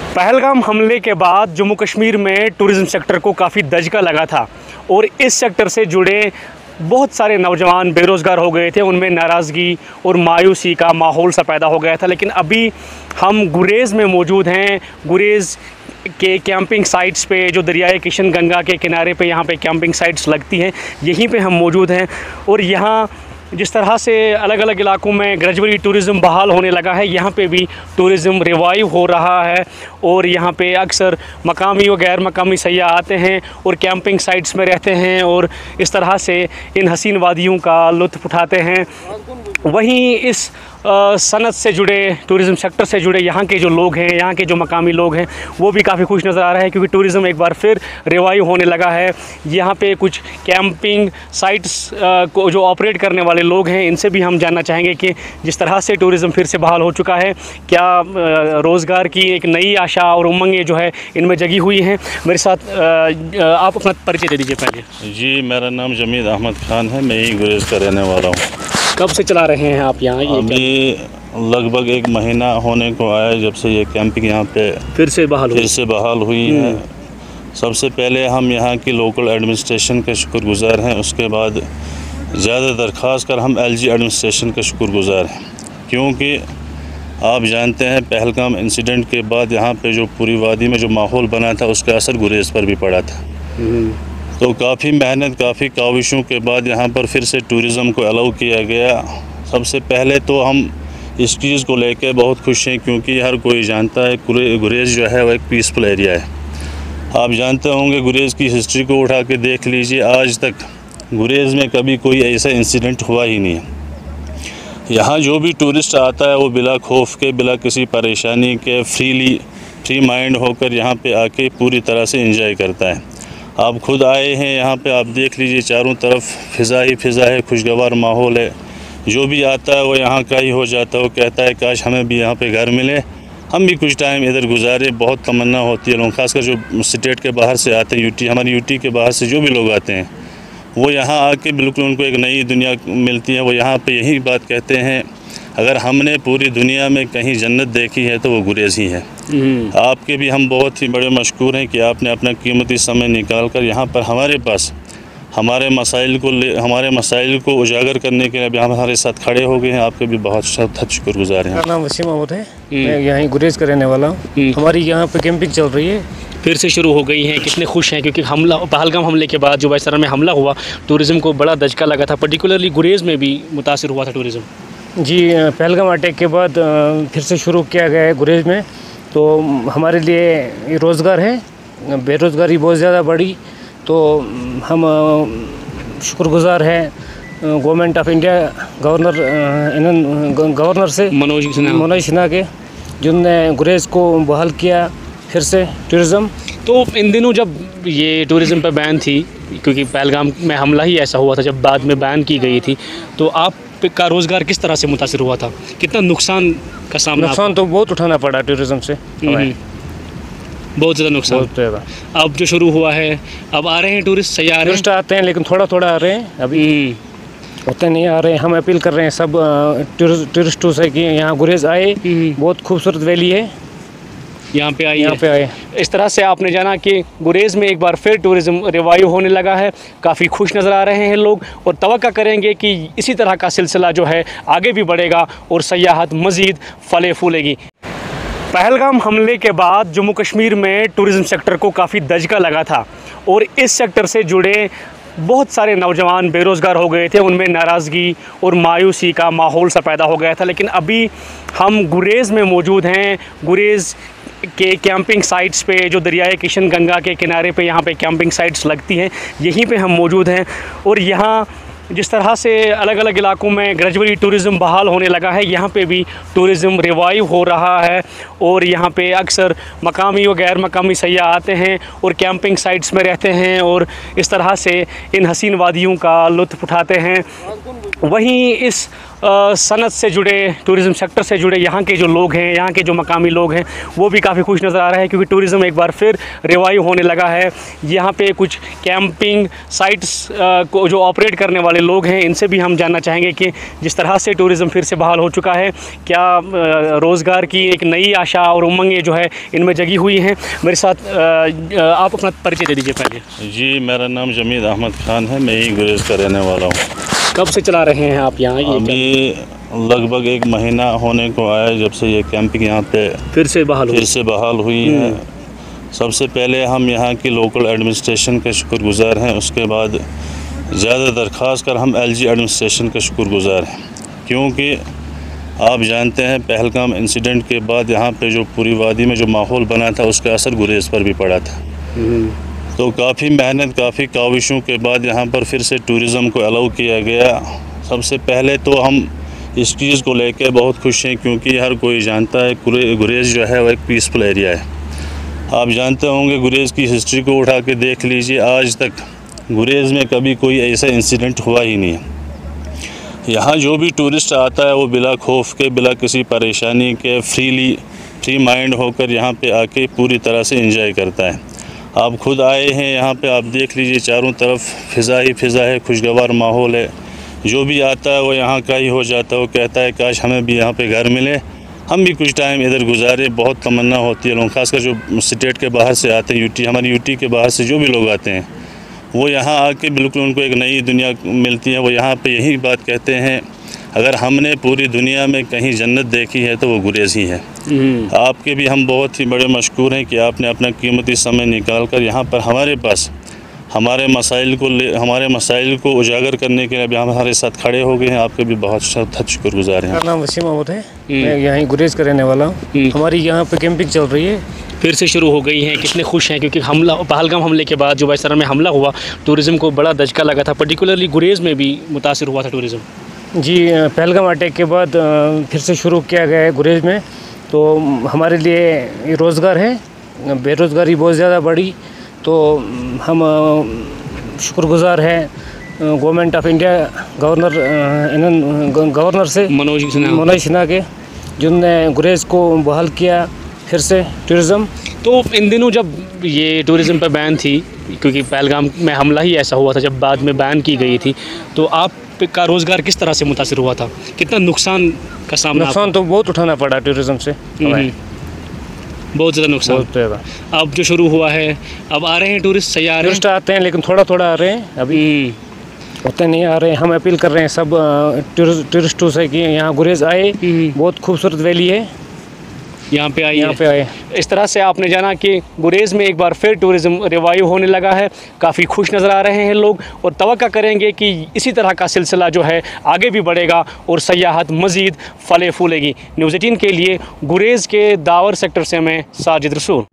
पहलगाम हमले के बाद जम्मू कश्मीर में टूरिज़्म सेक्टर को काफ़ी दचका लगा था और इस सेक्टर से जुड़े बहुत सारे नौजवान बेरोज़गार हो गए थे। उनमें नाराज़गी और मायूसी का माहौल सा पैदा हो गया था। लेकिन अभी हम गुरेज़ में मौजूद हैं। गुरेज़ के कैंपिंग साइट्स पे, जो दरियाए किशन गंगा के किनारे पे यहाँ पे कैंपिंग साइट्स लगती हैं, यहीं पे हम मौजूद हैं। और यहाँ जिस तरह से अलग अलग इलाकों में ग्रेजुअली टूरिज़्म बहाल होने लगा है, यहाँ पे भी टूरिज़्म रिवाइव हो रहा है। और यहाँ पे अक्सर मकामी और गैर मकामी सयाह आते हैं और कैंपिंग साइट्स में रहते हैं और इस तरह से इन हसीन वादियों का लुत्फ़ उठाते हैं। वहीं इस सनत से जुड़े, टूरिज़्म सेक्टर से जुड़े यहाँ के जो लोग हैं, यहाँ के जो मकामी लोग हैं, वो भी काफ़ी खुश नज़र आ रहे हैं क्योंकि टूरिज़्म एक बार फिर रिवाइव होने लगा है। यहाँ पे कुछ कैंपिंग साइट्स को जो ऑपरेट करने वाले लोग हैं, इनसे भी हम जानना चाहेंगे कि जिस तरह से टूरिज़्म फिर से बहाल हो चुका है, क्या रोज़गार की एक नई आशा और उमंगें जो है इनमें जगी हुई हैं। मेरे साथ आप अपना परिचय दे दीजिए पहले। जी, मेरा नाम जमीद अहमद खान है, मैं ही गुरेज़ का रहने वाला हूँ। कब से चला रहे हैं आप यहाँ? अभी लगभग 1 महीना होने को आया जब से ये कैंपिंग यहाँ पे फिर से बहाल हुई है। सबसे पहले हम यहाँ की लोकल एडमिनिस्ट्रेशन के शुक्रगुज़ार हैं, उसके बाद ज़्यादातर ख़ास कर हम LG एडमिनिस्ट्रेशन के शुक्रगुज़ार हैं, क्योंकि आप जानते हैं पहलगाम इंसिडेंट के बाद यहाँ पे जो पूरी वादी में जो माहौल बना था, उसका असर गुरेज़ पर भी पड़ा था। तो काफ़ी मेहनत, काफ़ी काविशों के बाद यहाँ पर फिर से टूरिज़्म को अलाउ किया गया। सबसे पहले तो हम इस चीज़ को लेकर बहुत खुश हैं क्योंकि हर कोई जानता है गुरेज़ जो है वो एक पीसफुल एरिया है। आप जानते होंगे गुरेज़ की हिस्ट्री को उठा के देख लीजिए, आज तक गुरेज़ में कभी कोई ऐसा इंसिडेंट हुआ ही नहीं है। यहाँ जो भी टूरिस्ट आता है वो बिला खौफ के, बिला किसी परेशानी के, फ्री माइंड होकर यहाँ पे आके पूरी तरह से एंजॉय करता है। आप खुद आए हैं यहाँ पे, आप देख लीजिए चारों तरफ फ़िज़ा ही फ़िज़ा है, खुशगवार माहौल है। जो भी आता है वो यहाँ का ही हो जाता है, वो कहता है काश हमें भी यहाँ पे घर मिले, हम भी कुछ टाइम इधर गुजारे। बहुत तमन्ना होती है लोगों, खासकर जो स्टेट के बाहर से आते हैं, हमारी यूटी के बाहर से जो भी लोग आते हैं, वो यहाँ आके बिल्कुल उनको एक नई दुनिया मिलती है। वो यहाँ पे यही बात कहते हैं, अगर हमने पूरी दुनिया में कहीं जन्नत देखी है तो वो गुरेज़ ही है। आपके भी हम बहुत ही बड़े मशकूर हैं कि आपने अपना कीमती समय निकाल कर यहाँ पर हमारे पास हमारे मसाइल को उजागर करने के लिए अभी हमारे साथ खड़े हो गए हैं। आपके भी बहुत शुक्रगुजार हैं। मेरा नाम वसीम अहमद है, मैं यहाँ गुरेज़ का रहने वाला हूँ। हमारी यहाँ पे कैंपिंग चल रही है, फिर से शुरू हो गई हैं। कितने खुश हैं क्योंकि पहलगाम हमले के बाद जो वायसरा में हमला हुआ, टूरिज़्म को बड़ा दचका लगा था, पर्टिकुलरली गुरेज़ में भी मुतासिर हुआ था टूरिज़्म। जी, पहलगाम अटैक के बाद फिर से शुरू किया गया है गुरेज़ में। तो हमारे लिए रोज़गार है, बेरोज़गारी बहुत ज़्यादा बढ़ी, तो हम शुक्रगुज़ार हैं गवर्नमेंट ऑफ इंडिया, गवर्नर से मनोज सिन्हा के, जिन्होंने गुरेज़ को बहाल किया फिर से टूरिज़्म। तो इन दिनों जब ये टूरिज़्म पर बैन थी, क्योंकि पहलगाम में हमला ही ऐसा हुआ था जब बाद में बैन की गई थी, तो आप का रोज़गार किस तरह से मुतासिर हुआ था? कितना नुकसान का सामना? नुकसान तो बहुत उठाना पड़ा टूरिज़्म से, बहुत ज़्यादा नुकसान। बहुत ज़्यादा। अब जो शुरू हुआ है, अब आ रहे हैं टूरिस्ट, सयाह टूरिस्ट आते हैं, लेकिन थोड़ा थोड़ा आ रहे हैं, अभी उतने नहीं आ रहे हैं। हम अपील कर रहे हैं सब टूरिस्टों से कि यहाँ गुरेज़ आए, बहुत खूबसूरत वैली है, यहाँ पे आए। इस तरह से आपने जाना कि गुरेज़ में एक बार फिर टूरिज़्म रिवाइव होने लगा है। काफ़ी खुश नज़र आ रहे हैं लोग और तवक्का करेंगे कि इसी तरह का सिलसिला जो है आगे भी बढ़ेगा और सयाहत मज़ीद फले फूलेगी। पहलगाम हमले के बाद जम्मू कश्मीर में टूरिज़्म सेक्टर को काफ़ी दचका लगा था और इस सेक्टर से जुड़े बहुत सारे नौजवान बेरोज़गार हो गए थे। उनमें नाराज़गी और मायूसी का माहौल सा पैदा हो गया था। लेकिन अभी हम गुरेज़ में मौजूद हैं। गुरेज़ के कैंपिंग साइट्स पे, जो दरियाए किशन गंगा के किनारे पे यहाँ पे कैंपिंग साइट्स लगती हैं, यहीं पे हम मौजूद हैं। और यहाँ जिस तरह से अलग अलग इलाकों में ग्रेजुअली टूरिज़्म बहाल होने लगा है, यहाँ पे भी टूरिज़्म रिवाइव हो रहा है। और यहाँ पे अक्सर मकामी और गैर मकामी सयाह आते हैं और कैंपिंग साइट्स में रहते हैं और इस तरह से इन हसीन वादियों का लुत्फ़ उठाते हैं। वहीं इस सनत से जुड़े, टूरिज़्म सेक्टर से जुड़े यहाँ के जो लोग हैं, यहाँ के जो मकामी लोग हैं, वो भी काफ़ी खुश नज़र आ रहे हैं क्योंकि टूरिज़्म एक बार फिर रिवाइव होने लगा है। यहाँ पे कुछ कैंपिंग साइट्स को जो ऑपरेट करने वाले लोग हैं, इनसे भी हम जानना चाहेंगे कि जिस तरह से टूरिज़्म फिर से बहाल हो चुका है, क्या रोज़गार की एक नई आशा और उमंगें जो है इनमें जगी हुई हैं। मेरे साथ आप अपना परिचय दे दीजिए पहले। जी, मेरा नाम जमीद अहमद खान है, मैं ही गुरेज का रहने वाला हूँ। कब से चला रहे हैं आप यहाँ? अभी लगभग 1 महीना होने को आया जब से ये कैंपिंग यहाँ पे फिर से बहाल हुई है। सबसे पहले हम यहाँ की लोकल एडमिनिस्ट्रेशन के शुक्रगुज़ार हैं, उसके बाद ज़्यादातर ख़ास कर हम LG एडमिनिस्ट्रेशन के शुक्रगुज़ार हैं, क्योंकि आप जानते हैं पहलगाम इंसिडेंट के बाद यहाँ पे जो पूरी वादी में जो माहौल बना था उसका असर गुरेज पर भी पड़ा था। तो काफ़ी मेहनत, काफ़ी काविशों के बाद यहाँ पर फिर से टूरिज़्म को अलाउ किया गया। सबसे पहले तो हम इस चीज़ को लेकर बहुत खुश हैं क्योंकि हर कोई जानता है गुरेज जो है वो एक पीसफुल एरिया है। आप जानते होंगे गुरेज की हिस्ट्री को उठा के देख लीजिए, आज तक गुरेज में कभी कोई ऐसा इंसिडेंट हुआ ही नहीं है। यहाँ जो भी टूरिस्ट आता है वो बिला खौफ के, बिला किसी परेशानी के, फ्री माइंड होकर यहाँ पे आके पूरी तरह से एंजॉय करता है। आप खुद आए हैं यहाँ पे, आप देख लीजिए चारों तरफ फ़िज़ा ही फ़िज़ा है, खुशगवार माहौल है। जो भी आता है वो यहाँ का ही हो जाता है, वो कहता है काश हमें भी यहाँ पे घर मिले, हम भी कुछ टाइम इधर गुजारे। बहुत तमन्ना होती है लोगों, खासकर जो स्टेट के बाहर से आते हैं, हमारी यूटी के बाहर से जो भी लोग आते हैं, वो यहाँ आके बिल्कुल उनको एक नई दुनिया मिलती है। वो यहाँ पे यही बात कहते हैं, अगर हमने पूरी दुनिया में कहीं जन्नत देखी है तो वो गुरेज ही है। आपके भी हम बहुत ही बड़े मशकूर हैं कि आपने अपना कीमती समय निकाल कर यहाँ पर हमारे पास हमारे मसाइल को उजागर करने के लिए अभी हमारे साथ खड़े हो गए हैं। आपके भी बहुत शुक्रगुजार हैं। मेरा नाम वसीम अहमद है, मैं यहाँ गुरेज का रहने वाला हूँ। हमारी यहाँ पे कैंपिंग चल रही है, फिर से शुरू हो गई हैं। कितने खुश हैं क्योंकि पहलगाम हमले के बाद जो बाइसरा में हमला हुआ, टूरिज़्म को बड़ा दचका लगा था, पर्टिकुलरली गुरेज में भी मुतासिर हुआ था टूरिज़्म। जी, पहलगाम अटैक के बाद फिर से शुरू किया गया है गुरेज में, तो हमारे लिए रोज़गार है, बेरोज़गारी बहुत ज़्यादा बढ़ी, तो हम शुक्रगुज़ार हैं गवर्नमेंट ऑफ इंडिया, गवर्नर से मनोज सिन्हा के, जिन्होंने गुरेज को बहाल किया फिर से टूरिज़्म। तो इन दिनों जब ये टूरिज़्म पर बैन थी, क्योंकि पहलगाम में हमला ही ऐसा हुआ था जब बाद में बैन की गई थी, तो आप का रोज़गार किस तरह से मुतासिर हुआ था? कितना नुकसान का सामना? नुकसान तो बहुत उठाना पड़ा टूरिज़्म से, बहुत ज़्यादा नुकसान। बहुत ज़्यादा। अब जो शुरू हुआ है, अब आ रहे हैं टूरिस्ट, सही आ रहे हैं? टूरिस्ट आते हैं लेकिन थोड़ा थोड़ा आ रहे हैं, अभी उतने नहीं आ रहे हैं। हम अपील कर रहे हैं सब टूरिस्टों से कि यहाँ गुरेज आए, बहुत खूबसूरत वैली है, यहाँ पे आए। इस तरह से आपने जाना कि गुरेज में एक बार फिर टूरिज़्म रिवाइव होने लगा है। काफ़ी खुश नज़र आ रहे हैं लोग और तवक्का करेंगे कि इसी तरह का सिलसिला जो है आगे भी बढ़ेगा और सयाहत मज़ीद फले फूलेगी। न्यूज़ 18 के लिए गुरेज के दावर सेक्टर से मैं साजिद रसूल।